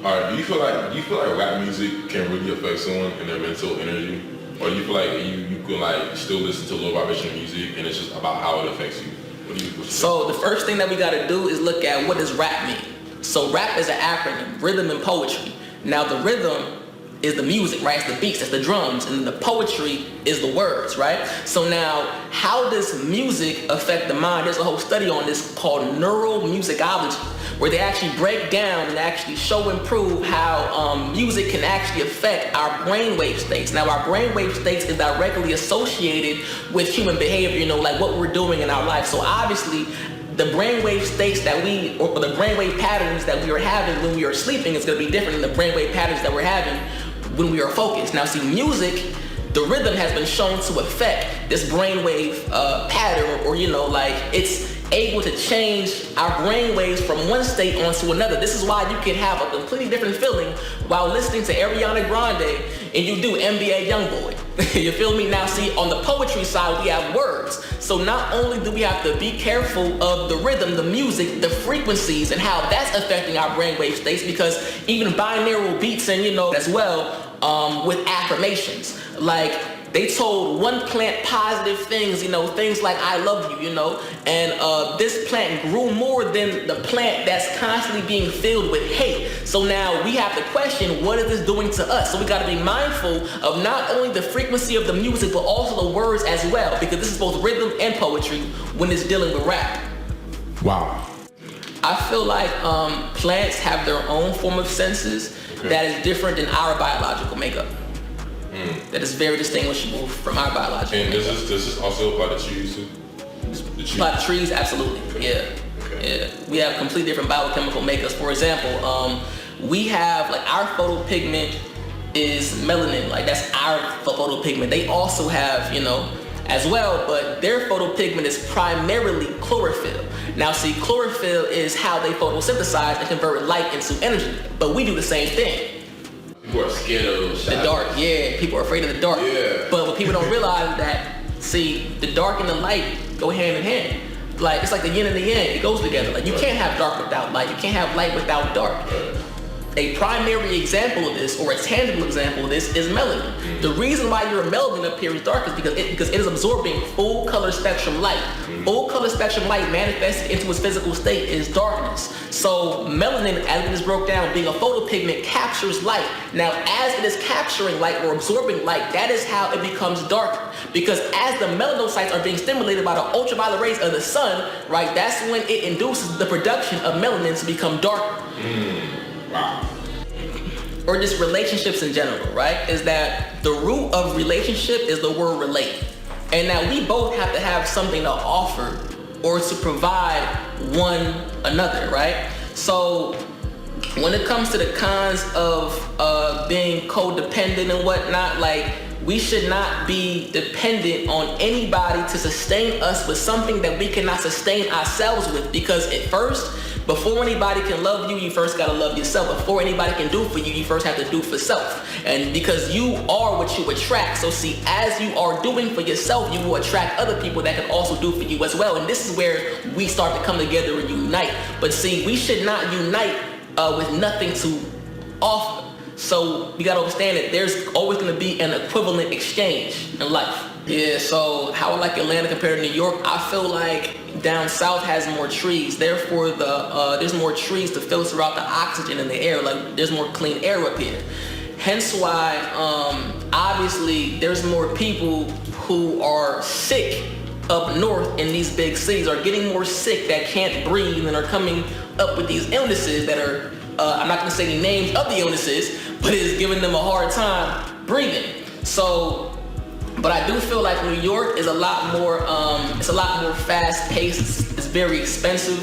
All right. Do you feel like rap music can really affect someone and their mental energy, or do you feel like you can like still listen to low vibration music and it's just about how it affects you? So the first thing that we got to do is look at what does rap mean. So rap is an acronym, rhythm and poetry. Now the rhythm is the music, right? It's the beats, it's the drums, and the poetry is the words, right? So now, how does music affect the mind? There's a whole study on this called neuromusicology, where they actually break down and actually show and prove how music can actually affect our brainwave states. Now, our brainwave states is directly associated with human behavior, like what we're doing in our life. So obviously, the brainwave states or the brainwave patterns that we are having when we are sleeping is going to be different than the brainwave patterns that we're having when we are focused. Now, see, music, the rhythm has been shown to affect this brainwave pattern, or it's able to change our brainwaves from one state onto another. This is why you can have a completely different feeling while listening to Ariana Grande and you do NBA Youngboy. You feel me? Now, see, on the poetry side, we have words. So not only do we have to be careful of the rhythm, the music, the frequencies, and how that's affecting our brainwave states, because even binaural beats and, as well, with affirmations. Like, they told one plant positive things, things like I love you, and this plant grew more than the plant that's constantly being filled with hate. So now we have to question, what is this doing to us? So we got to be mindful of not only the frequency of the music, but also the words as well, because this is both rhythm and poetry when it's dealing with rap. Wow. I feel like plants have their own form of senses that is different than our biological makeup. That is very distinguishable from our biological And makeup. does this also apply to trees too? Apply to trees, absolutely. Okay. Yeah. We have complete different biochemical makeups. For example, we have our photopigment is melanin. That's our photopigment. They also have, as well, but their photopigment is primarily chlorophyll. Now, see, chlorophyll is how they photosynthesize and convert light into energy. But we do the same thing. People are scared of the dark. Yeah, people are afraid of the dark. Yeah. But what people don't realize that, see, the dark and the light go hand in hand. It's like the yin and the yang. It goes together. You can't have dark without light. You can't have light without dark. A primary example of this, or a tangible example of this, is melanin. The reason why your melanin appears dark is because it is absorbing full color spectrum light. Full color spectrum light manifested into its physical state is darkness. So melanin, as it is broke down, being a photopigment, captures light. Now, as it is capturing light or absorbing light, that is how it becomes darker. Because as the melanocytes are being stimulated by the ultraviolet rays of the sun, right, that's when it induces the production of melanin to become darker. Wow. Or just relationships in general, right? Is that the root of relationship is the word relate. And now we both have to have something to offer or to provide one another, right? So when it comes to the cons of being codependent and whatnot, we should not be dependent on anybody to sustain us with something that we cannot sustain ourselves with, because at first, before anybody can love you, you first gotta love yourself. Before anybody can do for you, you first have to do for self. And because you are what you attract, so see, as you are doing for yourself, you will attract other people that can also do for you as well. And this is where we start to come together and unite. But see, we should not unite with nothing to offer. So we gotta understand that there's always gonna be an equivalent exchange in life. Yeah, so how I like Atlanta compared to New York, I feel like down south has more trees. Therefore, there's more trees to filter out the oxygen in the air. There's more clean air up here. Hence why, obviously, there's more people who are sick up north in these big cities, are getting more sick that can't breathe and are coming up with these illnesses that are, I'm not gonna say the names of the illnesses, but it's giving them a hard time breathing. So, but I do feel like New York is a lot more, it's a lot more fast-paced. It's very expensive.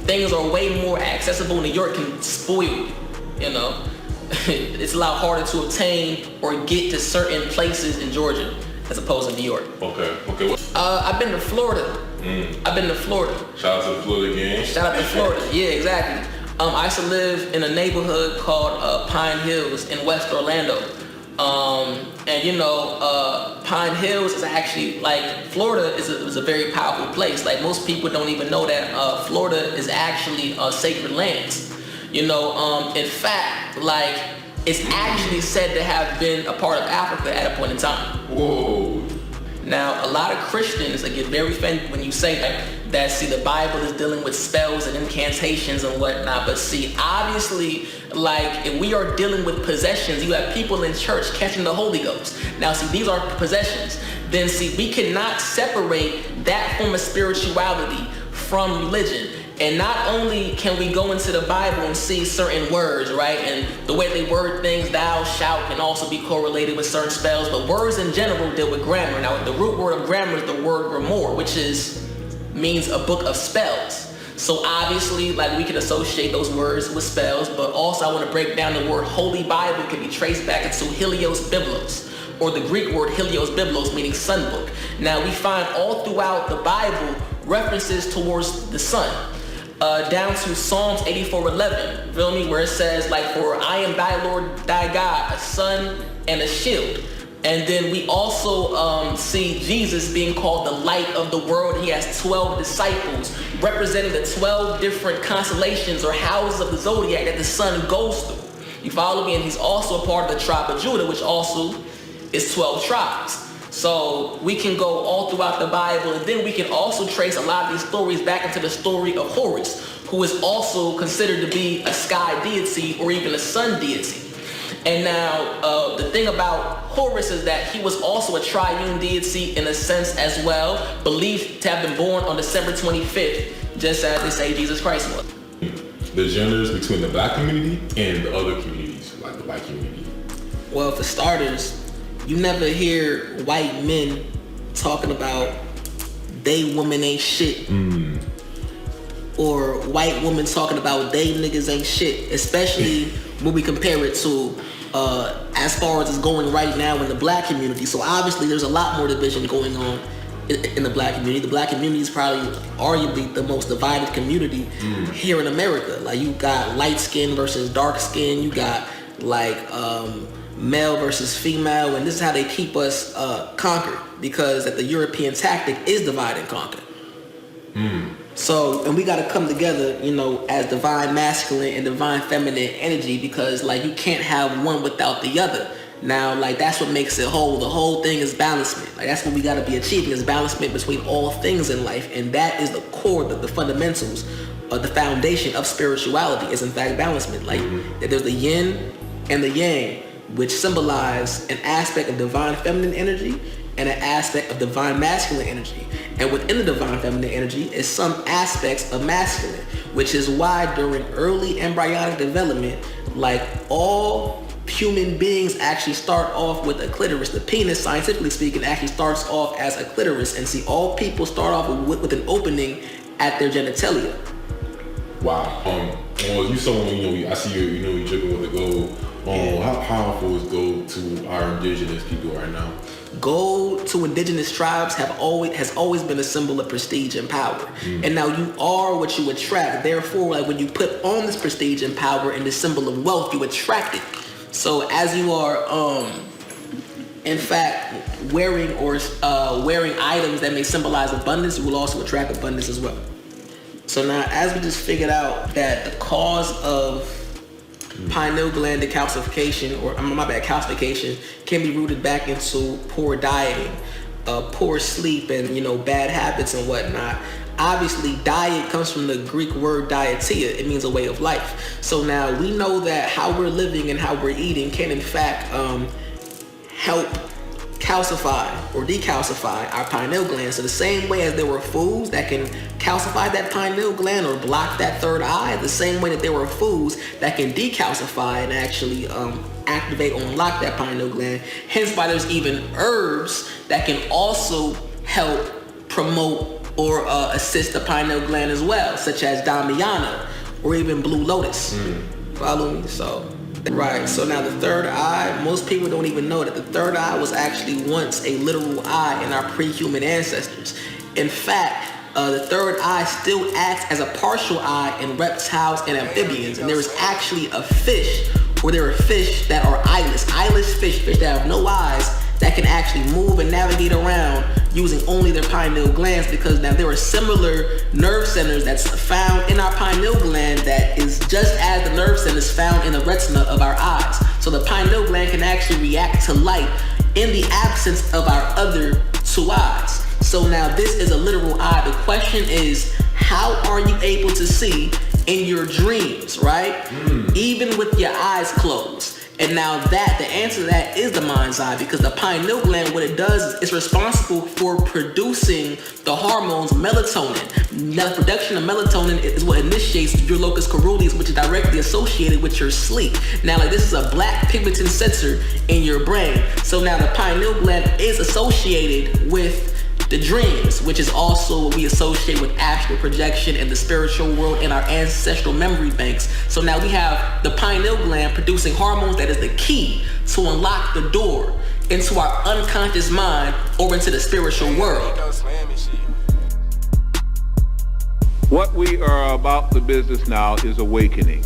Things are way more accessible. New York can spoil you, It's a lot harder to obtain or get to certain places in Georgia as opposed to New York. Okay. I've been to Florida. I've been to Florida. Shout out to Florida again. Shout out to Florida. Yeah, exactly. I used to live in a neighborhood called Pine Hills in West Orlando. And Pine Hills is actually like Florida is a very powerful place. Like most people don't even know that Florida is actually sacred lands. In fact, like it's actually said to have been a part of Africa at a point in time. Whoa. Now, a lot of Christians get very offended when you say that see, the Bible is dealing with spells and incantations and whatnot. But see, obviously, like if we are dealing with possessions, you have people in church catching the Holy Ghost. Now, see, these are possessions. Then see, we cannot separate that form of spirituality from religion. And not only can we go into the Bible and see certain words, right? And the way they word things, thou shalt, can also be correlated with certain spells, but words in general deal with grammar. Now, the root word of grammar is the word grimoire, which means a book of spells. So obviously, like we can associate those words with spells, but also I want to break down the word Holy Bible can be traced back into Helios Biblos, or the Greek word Helios Biblos, meaning sun book. Now, we find all throughout the Bible references towards the sun. Down to Psalms 84:11, feel me, where it says like, for I am thy Lord thy God, a sun and a shield. And then we also see Jesus being called the light of the world. He has 12 disciples representing the 12 different constellations or houses of the zodiac that the sun goes through. You follow me? And he's also a part of the tribe of Judah, which also is 12 tribes. So we can go all throughout the Bible, and then we can also trace a lot of these stories back into the story of Horus, who is also considered to be a sky deity or even a sun deity. And now the thing about Horus is that he was also a triune deity in a sense as well, believed to have been born on December 25th, just as they say Jesus Christ was. The genders between the black community and the other communities, like the white community. Well, for starters, you never hear white men talking about they woman ain't shit. Or white women talking about they niggas ain't shit, especially when we compare it to as far as it's going right now in the black community. So obviously there's a lot more division going on in the black community. The black community is probably arguably the most divided community here in America. Like you got light skin versus dark skin, you got like male versus female, and this is how they keep us conquered, because that the European tactic is divide and conquer. So, and we got to come together, as divine masculine and divine feminine energy, because like you can't have one without the other. Now, like that's what makes it whole. The whole thing is balancement. Like that's what we got to be achieving, is balancement between all things in life, and that is the core, the fundamentals, the foundation of spirituality is in fact balancement. Like that there's the yin and the yang, which symbolize an aspect of divine feminine energy and an aspect of divine masculine energy. And within the divine feminine energy is some aspects of masculine, which is why during early embryonic development, like all human beings actually start off with a clitoris. The penis, scientifically speaking, actually starts off as a clitoris, and see, all people start off with an opening at their genitalia. Wow. Well, you someone, I see you dripping with the gold. How powerful is gold to our indigenous people right now? Gold to indigenous tribes has always been a symbol of prestige and power. And now you are what you attract. Therefore, like when you put on this prestige and power and this symbol of wealth, you attract it. So as you are, in fact, wearing items that may symbolize abundance, you will also attract abundance as well. So now, as we just figured out that the cause of pineal gland decalcification, calcification, can be rooted back into poor dieting, poor sleep, and bad habits and whatnot. Obviously, diet comes from the Greek word dietia. It means a way of life. So now we know that how we're living and how we're eating can in fact help calcify or decalcify our pineal gland. So the same way as there were foods that can calcify that pineal gland or block that third eye, the same way that there were foods that can decalcify and actually activate or unlock that pineal gland. Hence why there's even herbs that can also help promote or assist the pineal gland as well, such as Damiana or even blue lotus. Follow me? Right, so now the third eye, most people don't even know that the third eye was actually once a literal eye in our pre-human ancestors. In fact, the third eye still acts as a partial eye in reptiles and amphibians, and there is actually a fish or there are fish that are eyeless fish that have no eyes, that can actually move and navigate around using only their pineal glands, because now there are similar nerve centers that's found in our pineal gland that is just as the nerve centers found in the retina of our eyes. So the pineal gland can actually react to light in the absence of our other two eyes. So now this is a literal eye. The question is, how are you able to see in your dreams, right? Even with your eyes closed. And now the answer to that is the mind's eye, because the pineal gland, what it does is it's responsible for producing the hormones melatonin. Now the production of melatonin is what initiates your locus coeruleus, which is directly associated with your sleep. Now like this is a black pigmented sensor in your brain. So now the pineal gland is associated with the dreams, which is also what we associate with astral projection and the spiritual world and our ancestral memory banks. So now we have the pineal gland producing hormones that is the key to unlock the door into our unconscious mind or into the spiritual world. What we are about the business now is awakening.